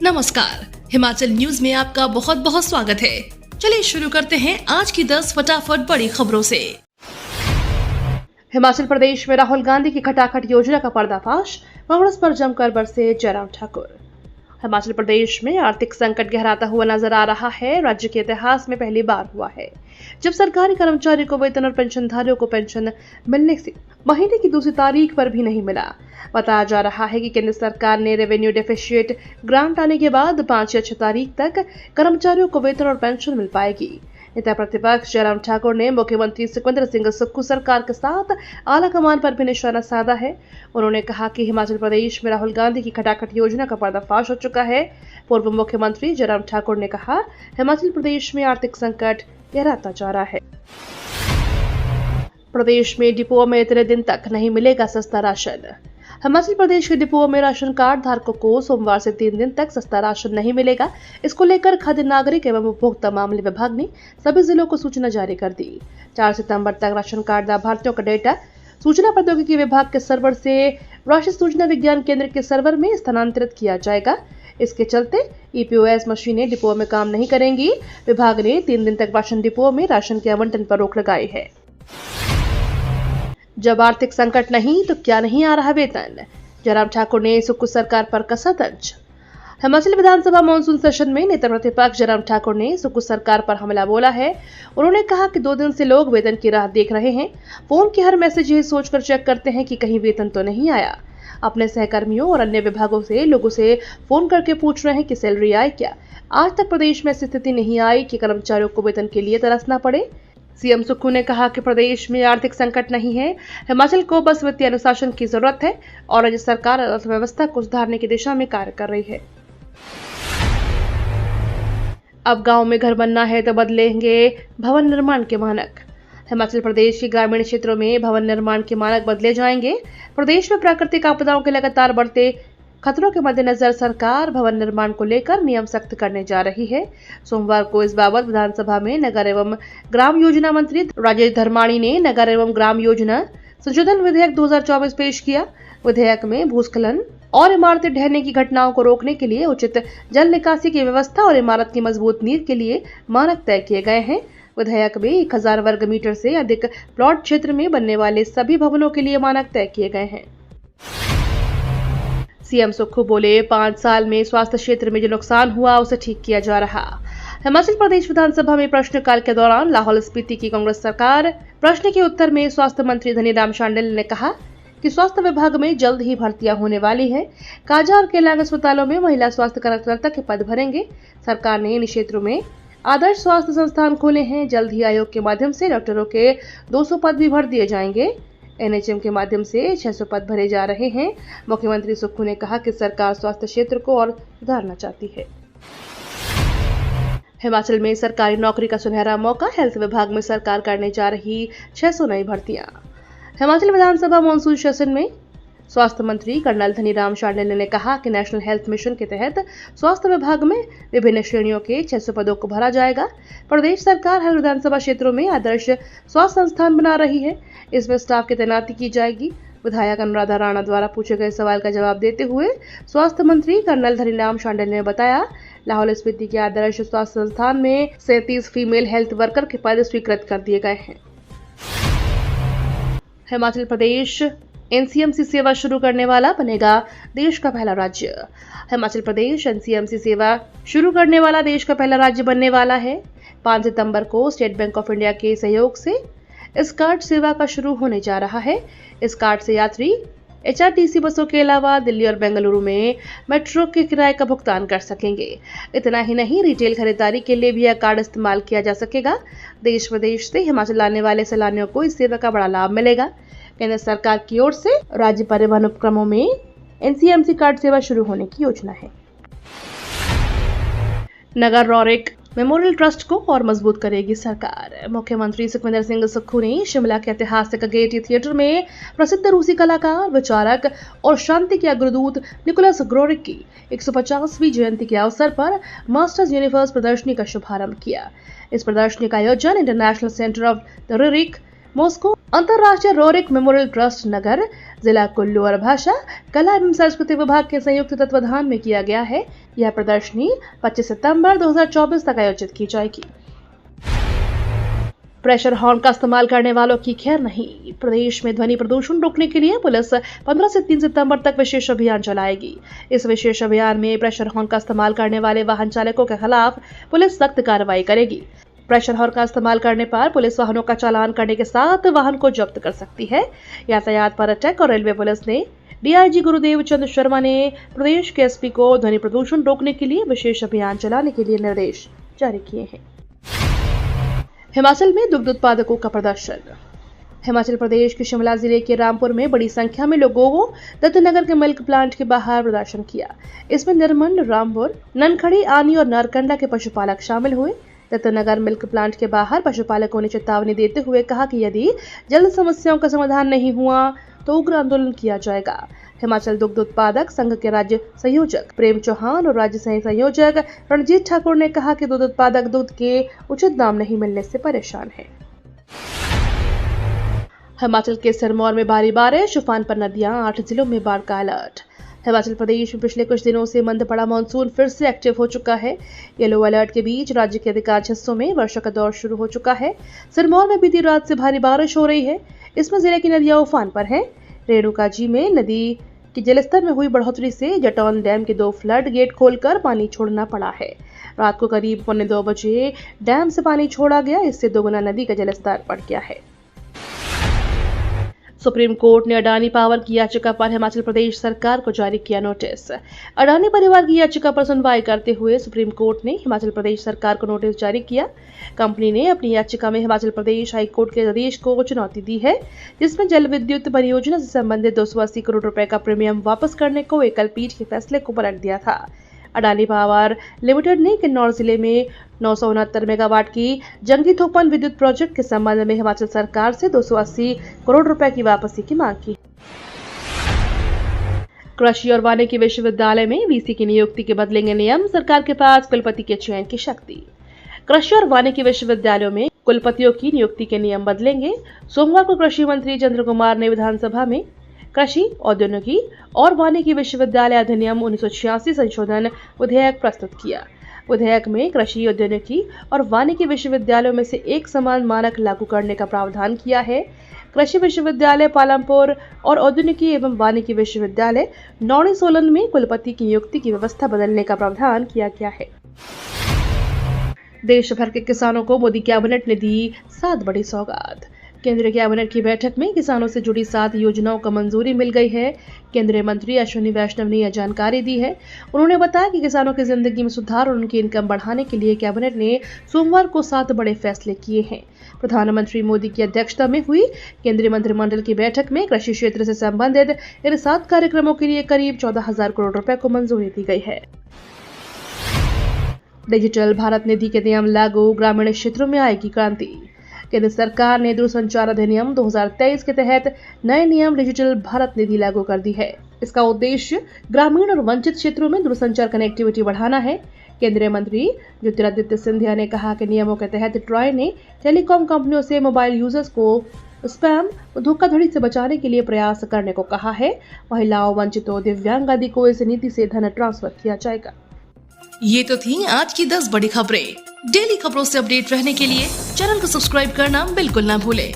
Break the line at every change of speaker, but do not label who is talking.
नमस्कार, हिमाचल न्यूज में आपका बहुत बहुत स्वागत है। चलिए शुरू करते हैं आज की 10 फटाफट बड़ी खबरों से। हिमाचल प्रदेश में राहुल गांधी की खटाखट योजना का पर्दाफाश, कांग्रेस पर जमकर बरसे जयराम ठाकुर। हिमाचल प्रदेश में आर्थिक संकट गहराता हुआ नजर आ रहा है। राज्य के इतिहास में पहली बार हुआ है जब सरकारी कर्मचारियों को वेतन और पेंशनधारियों को पेंशन मिलने से महीने की दूसरी तारीख पर भी नहीं मिला। बताया जा रहा है कि केंद्र सरकार ने रेवेन्यू डेफिसिट ग्रांट आने के बाद 5 या 6 तारीख तक कर्मचारियों को वेतन और पेंशन मिल पाएगी। नेता प्रतिपक्ष जयराम ठाकुर ने मुख्यमंत्री सुखविंदर सिंह सुक्खू सरकार के साथ आला कमान पर भी निशाना साधा है। उन्होंने कहा कि हिमाचल प्रदेश में राहुल गांधी की खटाखट योजना का पर्दाफाश हो चुका है। पूर्व मुख्यमंत्री जयराम ठाकुर ने कहा, हिमाचल प्रदेश में आर्थिक संकट गहराता जा रहा है। प्रदेश में डिपो में इतने दिन तक नहीं मिलेगा सस्ता राशन। हिमाचल प्रदेश के डिपोओं में राशन कार्ड धारकों को सोमवार से 3 दिन तक सस्ता राशन नहीं मिलेगा। इसको लेकर खाद्य नागरिक एवं उपभोक्ता मामले विभाग ने सभी जिलों को सूचना जारी कर दी। 4 सितंबर तक राशन कार्ड लाभार्थियों का डेटा सूचना प्रौद्योगिकी विभाग के सर्वर से राष्ट्रीय सूचना विज्ञान केंद्र के सर्वर में स्थानांतरित किया जाएगा। इसके चलते ईपीओएस मशीनें डिपोओं में काम नहीं करेंगी। विभाग ने 3 दिन तक राशन डिपोओं में राशन के आवंटन पर रोक लगाई है। जब आर्थिक संकट नहीं तो क्या नहीं आ रहा वेतन, जयराम ठाकुर ने सुक्खू सरकार पर कसा तंज। हिमाचल विधानसभा मानसून सेशन में नेता प्रतिपक्ष जयराम ठाकुर ने सुक्खू सरकार पर हमला बोला है। उन्होंने कहा कि 2 दिन से लोग वेतन की राह देख रहे हैं। फोन के हर मैसेज यही सोचकर चेक करते हैं कि कहीं वेतन तो नहीं आया। अपने सहकर्मियों और अन्य विभागों से लोगों से फोन करके पूछ रहे हैं कि सैलरी आई क्या। आज तक प्रदेश में ऐसी स्थिति नहीं आई कि कर्मचारियों को वेतन के लिए तरसना पड़े। सीएम सुक्खू ने कहा कि प्रदेश में आर्थिक संकट नहीं है, हिमाचल को बस वित्तीय अनुशासन की जरूरत है और राज्य सरकार अर्थव्यवस्था को सुधारने की दिशा में कार्य कर रही है। अब गांव में घर बनना है तो बदलेंगे भवन निर्माण के मानक। हिमाचल प्रदेश के ग्रामीण क्षेत्रों में भवन निर्माण के मानक बदले जाएंगे। प्रदेश में प्राकृतिक आपदाओं के लगातार बढ़ते खतरों के मद्देनजर सरकार भवन निर्माण को लेकर नियम सख्त करने जा रही है। सोमवार को इस बाबत विधानसभा में नगर एवं ग्राम योजना मंत्री राजेश धर्माणी ने नगर एवं ग्राम योजना संशोधन विधेयक 2024 पेश किया। विधेयक में भूस्खलन और इमारतें ढहने की घटनाओं को रोकने के लिए उचित जल निकासी की व्यवस्था और इमारत की मजबूत नींव के लिए मानक तय किए गए हैं। विधेयक में 1000 वर्ग मीटर से अधिक प्लॉट क्षेत्र में बनने वाले सभी भवनों के लिए मानक तय किए गए हैं। सीएम सुक्खू बोले, 5 साल में स्वास्थ्य क्षेत्र में जो नुकसान हुआ उसे ठीक किया जा रहा। हिमाचल प्रदेश विधानसभा में प्रश्नकाल के दौरान लाहौल स्पीति की कांग्रेस सरकार प्रश्न के उत्तर में स्वास्थ्य मंत्री धनीराम शांडिल ने कहा कि स्वास्थ्य विभाग में जल्द ही भर्तियां होने वाली है। काजा और केलांग अस्पतालों में महिला स्वास्थ्य कार्यकर्ता के पद भरेंगे। सरकार ने इन क्षेत्रों में आदर्श स्वास्थ्य संस्थान खोले हैं। जल्द ही आयोग के माध्यम से डॉक्टरों के 200 पद भी भर दिए जाएंगे। एनएचएम के माध्यम से 600 पद भरे जा रहे हैं। मुख्यमंत्री सुक्खू ने कहा कि सरकार स्वास्थ्य क्षेत्र को और सुधारना चाहती है। हिमाचल में सरकारी नौकरी का सुनहरा मौका, हेल्थ विभाग में सरकार करने जा रही 600 नई भर्तियां। हिमाचल विधानसभा मानसून सेशन में स्वास्थ्य मंत्री कर्नल धनीराम शांडिल ने कहा कि नेशनल हेल्थ मिशन के तहत स्वास्थ्य विभाग में विभिन्न श्रेणियों के 600 पदों को भरा जाएगा। प्रदेश सरकार हर विधानसभा क्षेत्रों में आदर्श स्वास्थ्य संस्थान बना रही है। इसमें स्टाफ की तैनाती की जाएगी। विधायक अनुराधा राणा द्वारा पूछे गए सवाल का जवाब देते हुए स्वास्थ्य मंत्री कर्नल धनीराम शांडिल ने बताया, लाहौल स्पीति के आदर्श स्वास्थ्य संस्थान में 37 फीमेल हेल्थ वर्कर के पद स्वीकृत कर दिए गए हैं। हिमाचल प्रदेश एनसीएमसी सेवा शुरू करने वाला बनेगा देश का पहला राज्य। हिमाचल प्रदेश एनसीएमसी सेवा शुरू करने वाला देश का पहला राज्य बनने वाला है। 5 सितंबर को स्टेट बैंक ऑफ इंडिया के सहयोग से इस कार्ड सेवा का शुरू होने जा रहा है। इस कार्ड से यात्री एचआरटीसी बसों के अलावा दिल्ली और बेंगलुरु में मेट्रो के किराए का भुगतान कर सकेंगे। इतना ही नहीं, रिटेल खरीदारी के लिए भी यह कार्ड इस्तेमाल किया जा सकेगा। देश विदेश से हिमाचल आने वाले सैलानियों को इस सेवा का बड़ा लाभ मिलेगा। केंद्र सरकार की ओर से राज्य परिवहन उपक्रमों में एनसीएमसी कार्ड सेवा शुरू होने की योजना है। नगर रौरिक मेमोरियल ट्रस्ट को और मजबूत करेगी सरकार। मुख्यमंत्री सुखविंदर सिंह सुक्खू ने शिमला के ऐतिहासिक गेयटी थिएटर में प्रसिद्ध रूसी कलाकार, विचारक और शांति के अग्रदूत निकोलस ग्रोरिक की 150वीं जयंती के अवसर पर मास्टर्स यूनिवर्स प्रदर्शनी का शुभारंभ किया। इस प्रदर्शनी का आयोजन international centre of the Roerich Moscow अंतर्राष्ट्रीय रोरिक मेमोरियल ट्रस्ट नगर, जिला कुल्लू और भाषा, कला एवं संस्कृति विभाग के संयुक्त तत्वाधान में किया गया है। यह प्रदर्शनी 25 सितंबर 2024 तक आयोजित की जाएगी। प्रेशर हॉर्न का इस्तेमाल करने वालों की खैर नहीं। प्रदेश में ध्वनि प्रदूषण रोकने के लिए पुलिस 15 से 3 सितंबर तक विशेष अभियान चलाएगी। इस विशेष अभियान में प्रेशर हॉर्न का इस्तेमाल करने वाले वाहन चालकों के खिलाफ पुलिस सख्त कार्रवाई करेगी। प्रेशर हॉर्न का इस्तेमाल करने पर पुलिस वाहनों का चालान करने के साथ वाहन को जब्त कर सकती है। यातायात पर्यटक और रेलवे पुलिस ने डीआईजी गुरुदेव चंद्र शर्मा ने प्रदेश के एसपी को ध्वनि प्रदूषण रोकने के लिए विशेष अभियान चलाने के लिए निर्देश जारी किए हैं। हिमाचल में दुग्ध उत्पादकों का प्रदर्शन। हिमाचल प्रदेश के शिमला जिले के रामपुर में बड़ी संख्या में लोगों दत्तनगर के मिल्क प्लांट के बाहर प्रदर्शन किया। इसमें निर्मंड, रामपुर, ननखड़ी, आनी और नारकंडा के पशुपालक शामिल हुए। दत्तनगर मिल्क प्लांट के बाहर पशुपालकों ने चेतावनी देते हुए कहा कि यदि जल्द समस्याओं का समाधान नहीं हुआ तो उग्र आंदोलन किया जाएगा। हिमाचल दुग्ध उत्पादक संघ के राज्य संयोजक प्रेम चौहान और राज्य सह संयोजक रणजीत ठाकुर ने कहा कि दूध उत्पादक दूध के उचित दाम नहीं मिलने से परेशान है। हिमाचल के सिरमौर में भारी बारिश, उफान पर नदियां, 8 जिलों में बाढ़ का अलर्ट। हिमाचल प्रदेश में पिछले कुछ दिनों से मंद पड़ा मानसून फिर से एक्टिव हो चुका है। येलो अलर्ट के बीच राज्य के अधिकांश हिस्सों में वर्षा का दौर शुरू हो चुका है। सिरमौर में बीती रात से भारी बारिश हो रही है। इसमें जिले की नदियां उफान पर हैं। रेणुकाजी में नदी के जलस्तर में हुई बढ़ोतरी से जटौन डैम के 2 फ्लड गेट खोलकर पानी छोड़ना पड़ा है। रात को करीब 1:45 बजे डैम से पानी छोड़ा गया। इससे दोगुना नदी का जलस्तर बढ़ गया है। सुप्रीम कोर्ट ने अडानी पावर की याचिका पर हिमाचल प्रदेश सरकार को जारी किया नोटिस। अडानी परिवार की याचिका पर सुनवाई करते हुए सुप्रीम कोर्ट ने हिमाचल प्रदेश सरकार को नोटिस जारी किया। कंपनी ने अपनी याचिका में हिमाचल प्रदेश हाई कोर्ट के आदेश को चुनौती दी है, जिसमें जल विद्युत परियोजना से संबंधित 280 करोड़ रुपए का प्रीमियम वापस करने को एकल पीठ के फैसले को पलट दिया था। अडानी पावर लिमिटेड ने किन्नौर जिले में 969 मेगावाट की जंगी थोपन विद्युत प्रोजेक्ट के संबंध में हिमाचल सरकार से 280 करोड़ रुपए की वापसी की मांग की। कृषि और वानिकी विश्वविद्यालय में वीसी की नियुक्ति के बदलेंगे नियम, सरकार के पास कुलपति के चयन की शक्ति। कृषि और वानिकी विश्वविद्यालयों में कुलपतियों की नियुक्ति के नियम बदलेंगे। सोमवार को कृषि मंत्री चंद्र कुमार ने विधानसभा में कृषि, औद्योगिकी और वानिकी विश्वविद्यालय अधिनियम 1986 संशोधन विधेयक प्रस्तुत किया। विधेयक में कृषि, औद्योगिकी और वानिकी विश्वविद्यालयों में से एक समान मानक लागू करने का प्रावधान किया है। कृषि विश्वविद्यालय पालमपुर और औद्योगिकी एवं वानिकी विश्वविद्यालय नौणी सोलन में कुलपति की नियुक्ति की व्यवस्था बदलने का प्रावधान किया गया है। देश भर के किसानों को मोदी कैबिनेट ने दी 7 बड़ी सौगात। केंद्रीय कैबिनेट की बैठक में किसानों से जुड़ी 7 योजनाओं को मंजूरी मिल गई है। केंद्रीय मंत्री अश्विनी वैष्णव ने यह जानकारी दी है। उन्होंने बताया कि किसानों की जिंदगी में सुधार और उनकी इनकम बढ़ाने के लिए कैबिनेट ने सोमवार को 7 बड़े फैसले किए हैं। प्रधानमंत्री मोदी की अध्यक्षता में हुई केंद्रीय मंत्रिमंडल की बैठक में कृषि क्षेत्र से संबंधित इन 7 कार्यक्रमों के लिए करीब 14,000 करोड़ रुपए को मंजूरी दी गई है। डिजिटल भारत निधि के नियम लागू, ग्रामीण क्षेत्रों में आएगी क्रांति। केंद्र सरकार ने दूरसंचार अधिनियम 2023 के तहत नए नियम डिजिटल भारत निधि लागू कर दी है। इसका उद्देश्य ग्रामीण और वंचित क्षेत्रों में दूरसंचार कनेक्टिविटी बढ़ाना है। केंद्रीय मंत्री ज्योतिरादित्य सिंधिया ने कहा कि नियमों के तहत ट्राई ने टेलीकॉम कंपनियों से मोबाइल यूजर्स को स्पैम और धोखाधड़ी से बचाने के लिए प्रयास करने को कहा है। महिलाओं, वंचितों, दिव्यांग आदि को इस नीति से धन ट्रांसफर किया जाएगा।
ये तो थी आज की 10 बड़ी खबरें। डेली खबरों से अपडेट रहने के लिए चैनल को सब्सक्राइब करना बिल्कुल ना भूलें।